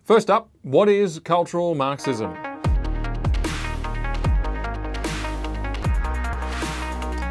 First up, what is cultural Marxism?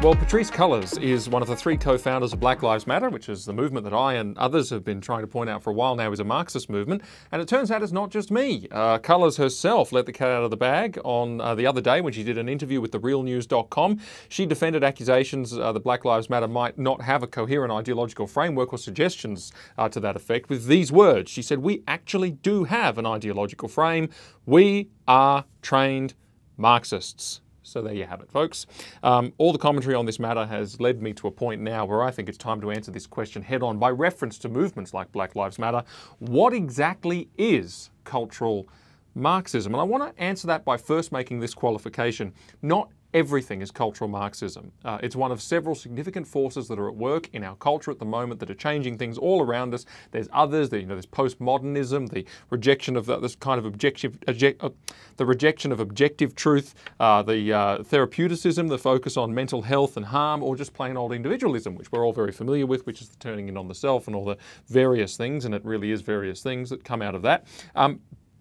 Well, Patrisse Cullors is one of the three co-founders of Black Lives Matter, which is the movement that I and others have been trying to point out for a while now is a Marxist movement. And it turns out it's not just me. Cullors herself let the cat out of the bag on the other day when she did an interview with therealnews.com. She defended accusations that Black Lives Matter might not have a coherent ideological framework or suggestions to that effect with these words. She said, "We actually do have an ideological frame. We are trained Marxists." So there you have it, folks. All the commentary on this matter has led me to a point now where I think it's time to answer this question head on by reference to movements like Black Lives Matter. What exactly is cultural Marxism? And I want to answer that by first making this qualification. Not everything is cultural Marxism. It's one of several significant forces that are at work in our culture at the moment that are changing things all around us. There's others, there's postmodernism, the rejection of this kind of the rejection of objective truth, the therapeuticism, the focus on mental health and harm, or just plain old individualism, which we're all very familiar with, which is the turning in on the self and all the various things, and it really is various things that come out of that,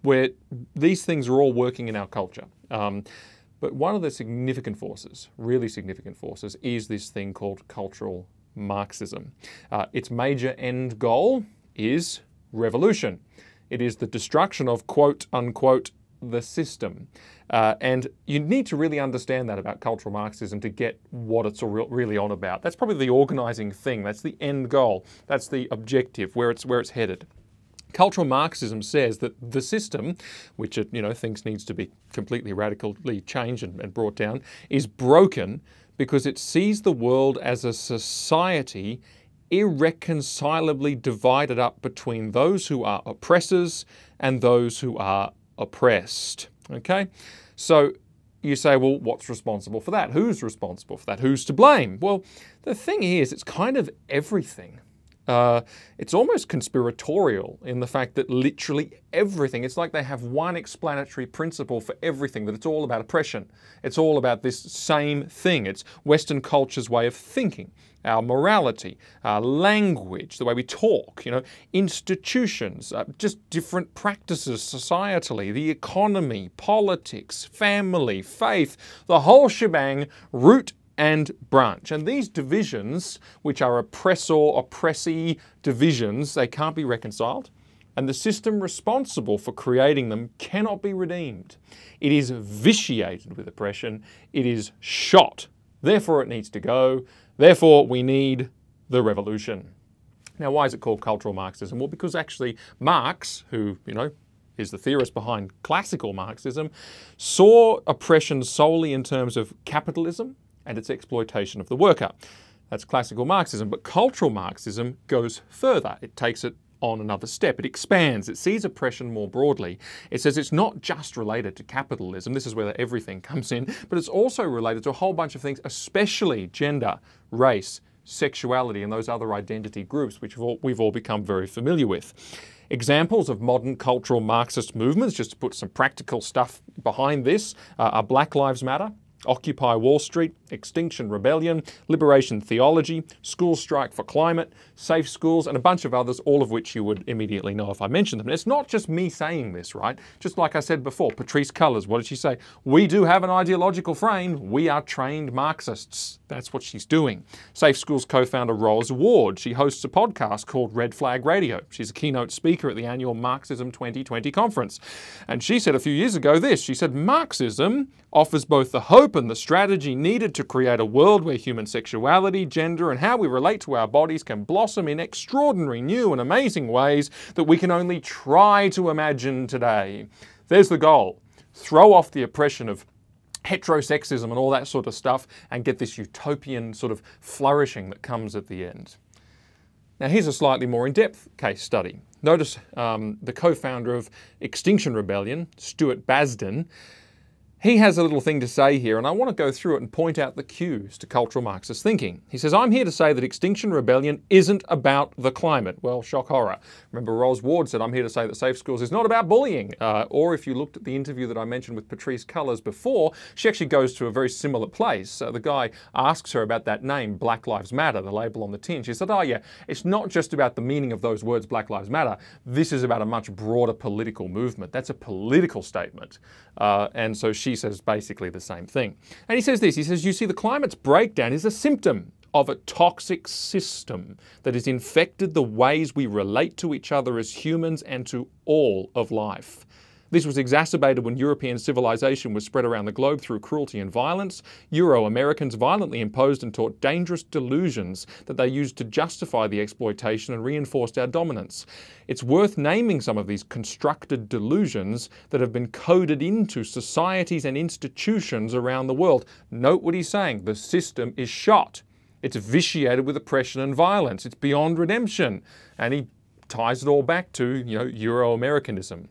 where these things are all working in our culture. But one of the significant forces, really significant forces, is this thing called cultural Marxism. Its major end goal is revolution. It is the destruction of, quote unquote, the system. And you need to really understand that about cultural Marxism to get what it's really on about. That's probably the organizing thing. That's the end goal. That's the objective, where it's headed. Cultural Marxism says that the system, which it thinks needs to be completely radically changed and brought down, is broken because it sees the world as a society irreconcilably divided up between those who are oppressors and those who are oppressed. Okay? So you say, well, what's responsible for that? Who's responsible for that? Who's to blame? Well, the thing is, it's kind of everything. It's almost conspiratorial in the fact that literally everything, it's like they have one explanatory principle for everything, that it's all about oppression. It's all about this same thing. It's Western culture's way of thinking, our morality, our language, the way we talk, institutions, just different practices societally, the economy, politics, family, faith, the whole shebang, root and branch. And these divisions, which are oppressor-oppressee divisions, they can't be reconciled. And the system responsible for creating them cannot be redeemed. It is vitiated with oppression. It is shot. Therefore, it needs to go. Therefore, we need the revolution. Now, why is it called cultural Marxism? Well, because actually Marx, who, is the theorist behind classical Marxism, saw oppression solely in terms of capitalism and its exploitation of the worker. That's classical Marxism. But cultural Marxism goes further. It takes it on another step. It expands. It sees oppression more broadly. It says it's not just related to capitalism. This is where everything comes in. But it's also related to a whole bunch of things, especially gender, race, sexuality, and those other identity groups, which we've all become very familiar with. Examples of modern cultural Marxist movements, just to put some practical stuff behind this, are Black Lives Matter, Occupy Wall Street, Extinction Rebellion, Liberation Theology, School Strike for Climate, Safe Schools, and a bunch of others, all of which you would immediately know if I mentioned them. And it's not just me saying this, right? Just like I said before, Patrisse Cullors, what did she say? We do have an ideological frame. We are trained Marxists. That's what she's doing. Safe Schools co-founder Rose Ward, she hosts a podcast called Red Flag Radio. She's a keynote speaker at the annual Marxism 2020 conference. And she said a few years ago this, she said, Marxism offers both the hope and the strategy needed to create a world where human sexuality, gender, and how we relate to our bodies can blossom in extraordinary, new and amazing ways that we can only try to imagine today. There's the goal. Throw off the oppression of heterosexism and all that sort of stuff and get this utopian sort of flourishing that comes at the end. Now here's a slightly more in-depth case study. Notice the co-founder of Extinction Rebellion, Stuart Basden, He has a little thing to say here, and I want to go through it and point out the cues to cultural Marxist thinking. He says, I'm here to say that Extinction Rebellion isn't about the climate. Well, shock horror. Remember Ros Ward said, I'm here to say that Safe Schools is not about bullying. Or if you looked at the interview that I mentioned with Patrice Cullors before, she actually goes to a very similar place. The guy asks her about that name, Black Lives Matter, the label on the tin. She said, oh yeah, it's not just about the meaning of those words, Black Lives Matter. This is about a much broader political movement. That's a political statement. And so she says basically the same thing. And he says this, he says, you see, the climate's breakdown is a symptom of a toxic system that has infected the ways we relate to each other as humans and to all of life. This was exacerbated when European civilization was spread around the globe through cruelty and violence. Euro-Americans violently imposed and taught dangerous delusions that they used to justify the exploitation and reinforced our dominance. It's worth naming some of these constructed delusions that have been coded into societies and institutions around the world. Note what he's saying. The system is shot. It's vitiated with oppression and violence. It's beyond redemption. And he ties it all back to, Euro-Americanism.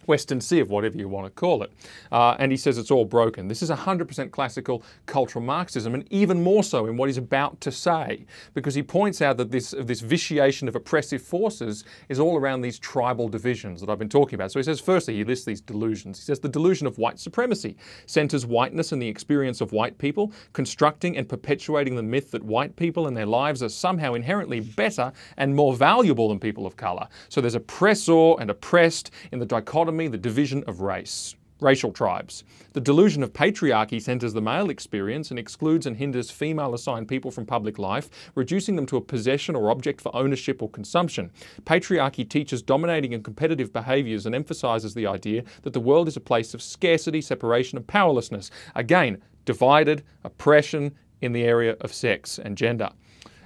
Western Civ, whatever you want to call it. And he says it's all broken. This is 100% classical cultural Marxism, and even more so in what he's about to say, because he points out that this vitiation of oppressive forces is all around these tribal divisions that I've been talking about. So he says, firstly, he lists these delusions. He says the delusion of white supremacy centers whiteness and the experience of white people, constructing and perpetuating the myth that white people and their lives are somehow inherently better and more valuable than people of color. So there's oppressor and oppressed in the dichotomy, the division of racial tribes. The delusion of patriarchy centers the male experience and excludes and hinders female-assigned people from public life, reducing them to a possession or object for ownership or consumption. Patriarchy teaches dominating and competitive behaviors and emphasizes the idea that the world is a place of scarcity, separation, and powerlessness. Again, divided, oppression in the area of sex and gender.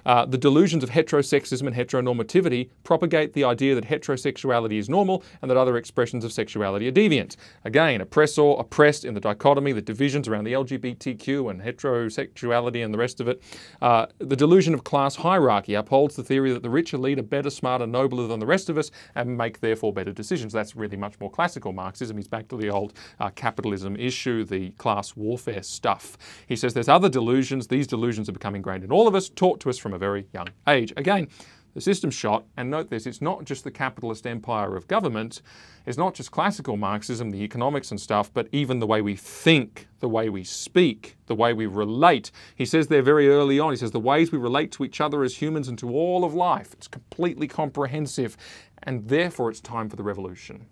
The delusions of heterosexism and heteronormativity propagate the idea that heterosexuality is normal and that other expressions of sexuality are deviant. Again, oppressor, oppressed in the dichotomy, the divisions around the LGBTQ and heterosexuality and the rest of it. The delusion of class hierarchy upholds the theory that the rich are leader, better, smarter, nobler than the rest of us and make therefore better decisions. That's really much more classical Marxism. He's back to the old capitalism issue, the class warfare stuff. He says there's other delusions. These delusions are becoming ingrained in all of us, taught to us from a very young age. Again, the system's shot, and note this, it's not just the capitalist empire of government, it's not just classical Marxism, the economics and stuff, but even the way we think, the way we speak, the way we relate. He says there very early on, he says the ways we relate to each other as humans and to all of life. It's completely comprehensive, and therefore it's time for the revolution.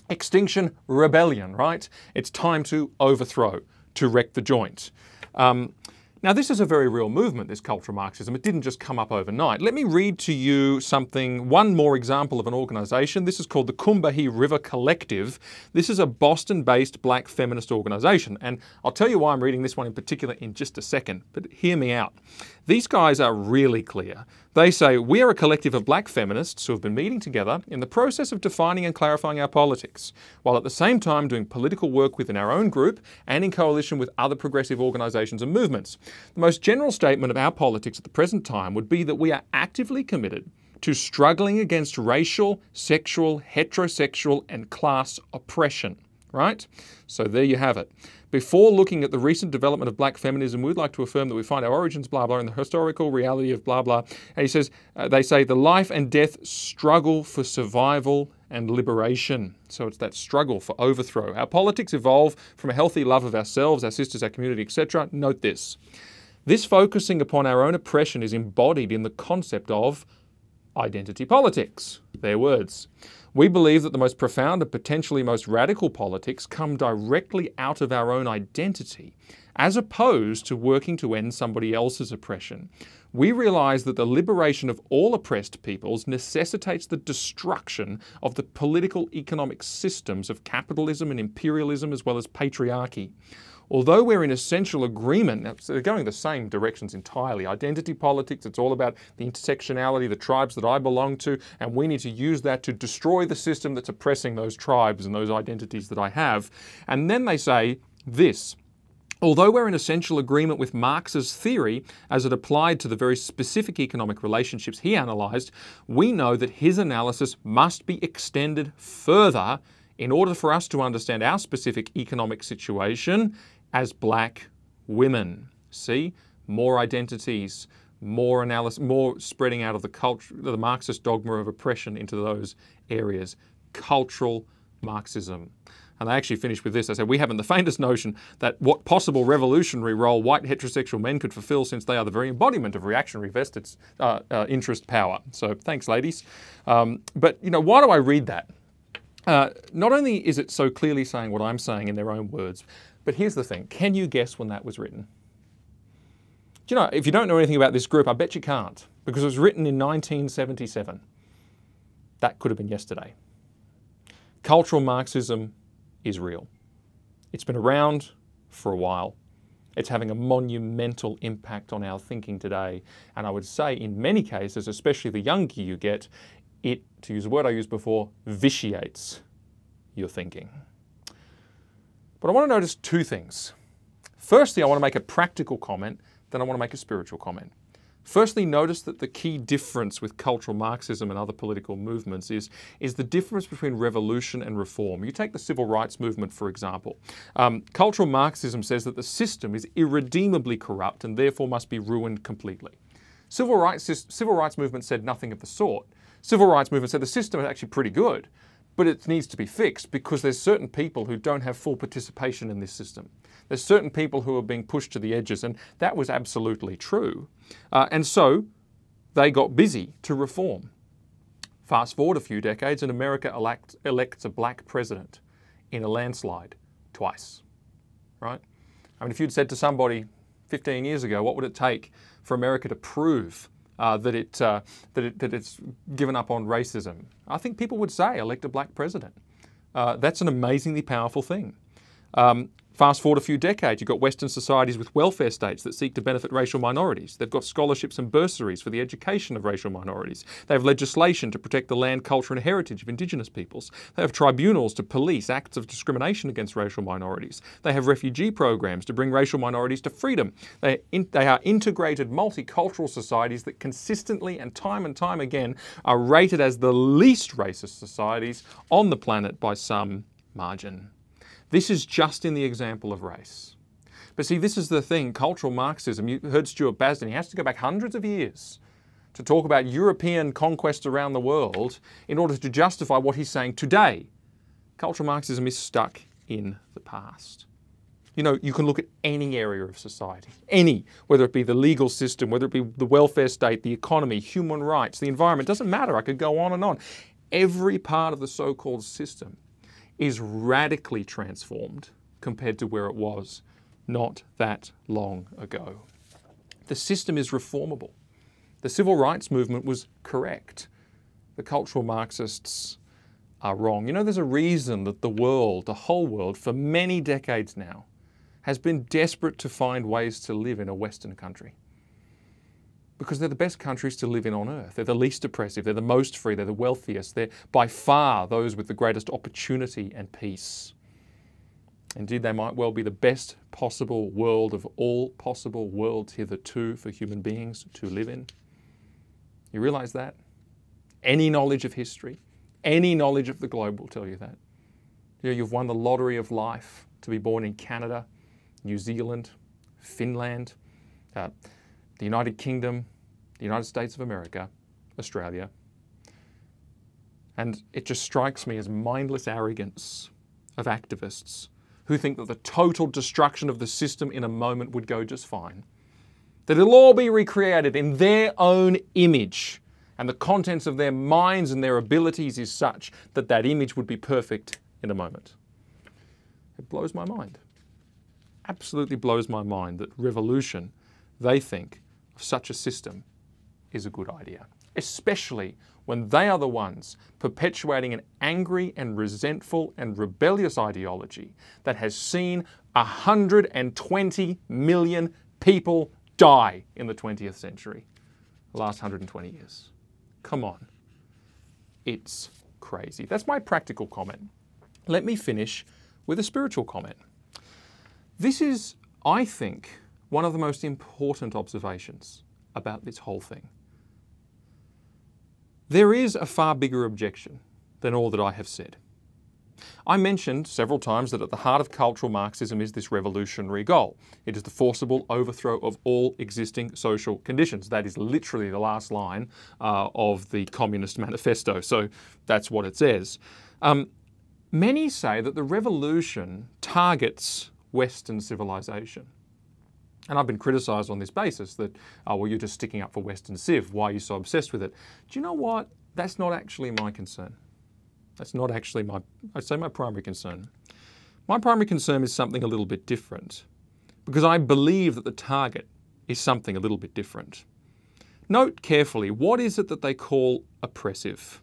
Extinction Rebellion, right? It's time to overthrow, to wreck the joint. Now, this is a very real movement, this cultural Marxism. It didn't just come up overnight. Let me read to you one more example of an organization. This is called the Combahee River Collective. This is a Boston-based black feminist organization. And I'll tell you why I'm reading this one in particular in just a second, but hear me out. These guys are really clear. They say, we are a collective of black feminists who have been meeting together in the process of defining and clarifying our politics, while at the same time doing political work within our own group and in coalition with other progressive organizations and movements. The most general statement of our politics at the present time would be that we are actively committed to struggling against racial, sexual, heterosexual, and class oppression. Right? So there you have it. Before looking at the recent development of black feminism, we'd like to affirm that we find our origins, blah, blah, in the historical reality of blah, blah. And he says, they say the life and death struggle for survival and liberation. So it's that struggle for overthrow. Our politics evolve from a healthy love of ourselves, our sisters, our community, etc. Note this. This focusing upon our own oppression is embodied in the concept of identity politics. Their words. We believe that the most profound and potentially most radical politics come directly out of our own identity, as opposed to working to end somebody else's oppression. We realize that the liberation of all oppressed peoples necessitates the destruction of the political economic systems of capitalism and imperialism as well as patriarchy. Although we're in essential agreement, they're going the same directions entirely. Identity politics, it's all about the intersectionality, the tribes that I belong to, and we need to use that to destroy the system that's oppressing those tribes and those identities that I have. And then they say this. Although we're in essential agreement with Marx's theory as it applied to the very specific economic relationships he analysed, we know that his analysis must be extended further in order for us to understand our specific economic situation as black women. See? More identities, more analysis, more spreading out of the culture, the Marxist dogma of oppression into those areas. Cultural Marxism. And they actually finish with this. They say, we haven't the faintest notion that what possible revolutionary role white heterosexual men could fulfill, since they are the very embodiment of reactionary vested interest power. So thanks, ladies. But, you know, why do I read that? Not only is it so clearly saying what I'm saying in their own words, but here's the thing. Can you guess when that was written? Do you know, if you don't know anything about this group, I bet you can't, because it was written in 1977. That could have been yesterday. Cultural Marxism is real. It's been around for a while. It's having a monumental impact on our thinking today. And I would say in many cases, especially the younger you get, it, to use a word I used before, vitiates your thinking. But I want to notice two things. Firstly, I want to make a practical comment, then I want to make a spiritual comment. Firstly, notice that the key difference with cultural Marxism and other political movements is the difference between revolution and reform. You take the civil rights movement, for example. Cultural Marxism says that the system is irredeemably corrupt and therefore must be ruined completely. Civil rights movement said nothing of the sort. Civil rights movement said the system is actually pretty good, but it needs to be fixed because there's certain people who don't have full participation in this system. There's certain people who are being pushed to the edges, and that was absolutely true. And so they got busy to reform. Fast forward a few decades and America elects a black president in a landslide twice, right? I mean, if you'd said to somebody 15 years ago, what would it take for America to prove that it's given up on racism? I think people would say, elect a black president. That's an amazingly powerful thing. Fast forward a few decades, you've got Western societies with welfare states that seek to benefit racial minorities. They've got scholarships and bursaries for the education of racial minorities. They have legislation to protect the land, culture and heritage of Indigenous peoples. They have tribunals to police acts of discrimination against racial minorities. They have refugee programs to bring racial minorities to freedom. They are integrated multicultural societies that consistently and time again are rated as the least racist societies on the planet by some margin. This is just in the example of race. But see, this is the thing, cultural Marxism, you heard Stuart Basden, he has to go back hundreds of years to talk about European conquests around the world in order to justify what he's saying today. Cultural Marxism is stuck in the past. You know, you can look at any area of society, any, whether it be the legal system, whether it be the welfare state, the economy, human rights, the environment, doesn't matter, I could go on and on. Every part of the so-called system is radically transformed compared to where it was not that long ago. The system is reformable. The civil rights movement was correct. The cultural Marxists are wrong. You know, there's a reason that the world, the whole world, for many decades now, has been desperate to find ways to live in a Western country. Because they're the best countries to live in on earth. They're the least oppressive, they're the most free, they're the wealthiest, they're by far those with the greatest opportunity and peace. Indeed, they might well be the best possible world of all possible worlds hitherto for human beings to live in. You realize that? Any knowledge of history, any knowledge of the globe will tell you that. You know, you've won the lottery of life to be born in Canada, New Zealand, Finland, the United Kingdom, the United States of America, Australia. And it just strikes me as mindless arrogance of activists who think that the total destruction of the system in a moment would go just fine. That it'll all be recreated in their own image and the contents of their minds and their abilities is such that that image would be perfect in a moment. It blows my mind. Absolutely blows my mind that revolution, they think, such a system is a good idea, especially when they are the ones perpetuating an angry and resentful and rebellious ideology that has seen 120 million people die in the 20th century, the last 120 years. Come on. It's crazy. That's my practical comment. Let me finish with a spiritual comment. This is, I think, one of the most important observations about this whole thing. There is a far bigger objection than all that I have said. I mentioned several times that at the heart of cultural Marxism is this revolutionary goal. It is the forcible overthrow of all existing social conditions. That is literally the last line of the Communist Manifesto, so that's what it says. Many say that the revolution targets Western civilization. And I've been criticised on this basis that, oh, well, you're just sticking up for Western civ. Why are you so obsessed with it? Do you know what? That's not actually my concern. That's not actually I'd say my primary concern. My primary concern is something a little bit different, because I believe that the target is something a little bit different. Note carefully, what is it that they call oppressive?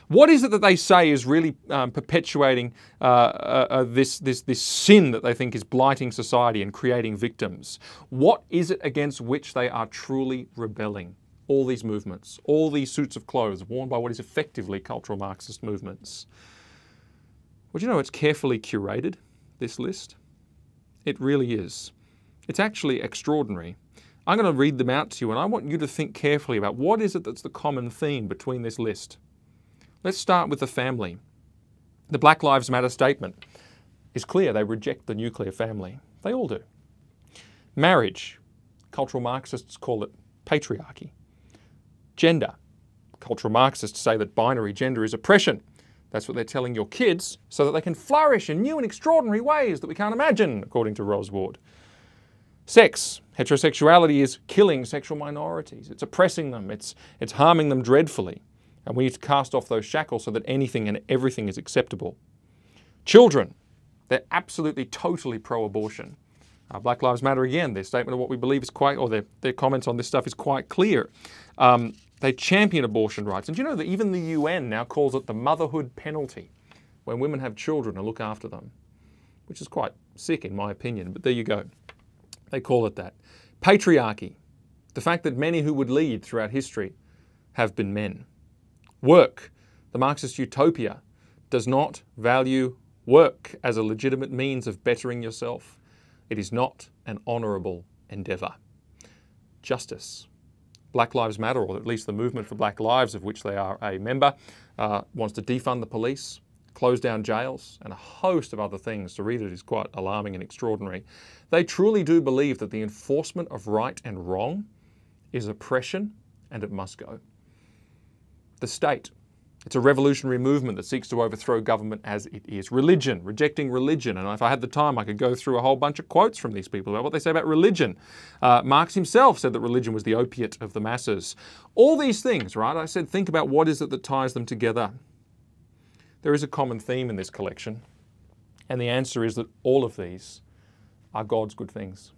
What is it that they say is really perpetuating this sin that they think is blighting society and creating victims? What is it against which they are truly rebelling? All these movements, all these suits of clothes worn by what is effectively cultural Marxist movements. Well, you know, it's carefully curated, this list. It really is. It's actually extraordinary. I'm going to read them out to you, and I want you to think carefully about what is it that's the common theme between this list. Let's start with the family. The Black Lives Matter statement is clear. They reject the nuclear family. They all do. Marriage. Cultural Marxists call it patriarchy. Gender. Cultural Marxists say that binary gender is oppression. That's what they're telling your kids so that they can flourish in new and extraordinary ways that we can't imagine, according to Ros Ward. Sex. Heterosexuality is killing sexual minorities. It's oppressing them. It's harming them dreadfully. And we need to cast off those shackles so that anything and everything is acceptable. Children. They're absolutely, totally pro-abortion. Black Lives Matter, again, their statement of what we believe is quite, or their comments on this stuff is quite clear. They champion abortion rights. And do you know that even the UN now calls it the motherhood penalty when women have children and look after them, which is quite sick in my opinion, but there you go. They call it that. Patriarchy. The fact that many who would lead throughout history have been men. Work. The Marxist utopia does not value work as a legitimate means of bettering yourself. It is not an honourable endeavour. Justice. Black Lives Matter, or at least the movement for Black Lives, of which they are a member, wants to defund the police, close down jails, and a host of other things. To read it is quite alarming and extraordinary. They truly do believe that the enforcement of right and wrong is oppression, and it must go. The state. It's a revolutionary movement that seeks to overthrow government as it is. Religion, rejecting religion. And if I had the time, I could go through a whole bunch of quotes from these people about what they say about religion. Marx himself said that religion was the opiate of the masses. All these things, right? I said, think about what is it that ties them together. There is a common theme in this collection. And the answer is that all of these are God's good things.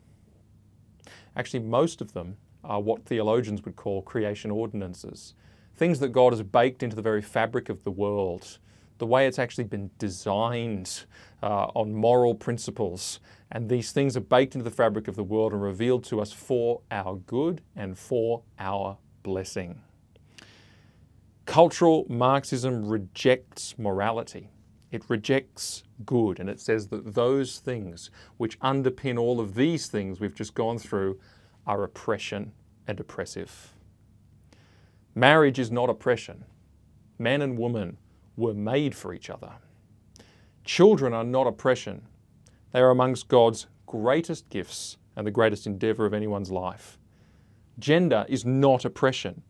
Actually, most of them are what theologians would call creation ordinances. Things that God has baked into the very fabric of the world, the way it's actually been designed on moral principles. And these things are baked into the fabric of the world and revealed to us for our good and for our blessing. Cultural Marxism rejects morality. It rejects good, and it says that those things which underpin all of these things we've just gone through are oppression and oppressive. Marriage is not oppression. Man and woman were made for each other. Children are not oppression. They are amongst God's greatest gifts and the greatest endeavour of anyone's life. Gender is not oppression.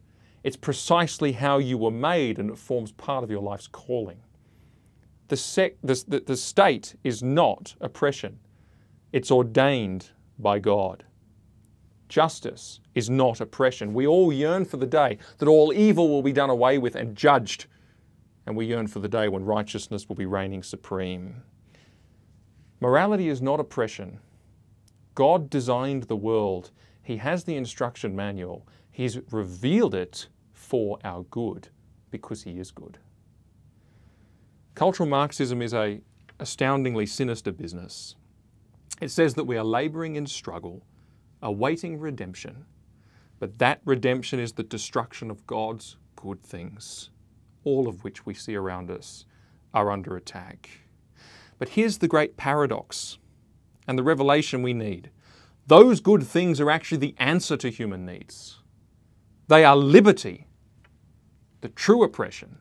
It's precisely how you were made, and it forms part of your life's calling. The state is not oppression. It's ordained by God. Justice is not oppression. We all yearn for the day that all evil will be done away with and judged. And we yearn for the day when righteousness will be reigning supreme. Morality is not oppression. God designed the world. He has the instruction manual. He's revealed it for our good because He is good. Cultural Marxism is an astoundingly sinister business. It says that we are labouring in struggle, awaiting redemption, but that redemption is the destruction of God's good things, all of which we see around us are under attack. But here's the great paradox and the revelation we need. Those good things are actually the answer to human needs. They are liberty. The true oppression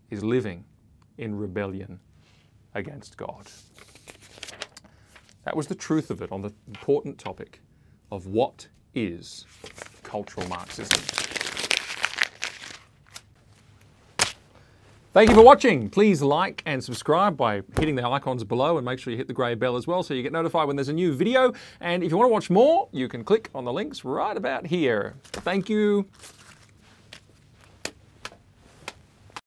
is living in rebellion against God. That was the truth of it on the important topic of what is cultural Marxism. Thank you for watching. Please like and subscribe by hitting the icons below, and make sure you hit the grey bell as well so you get notified when there's a new video. And if you want to watch more, you can click on the links right about here. Thank you.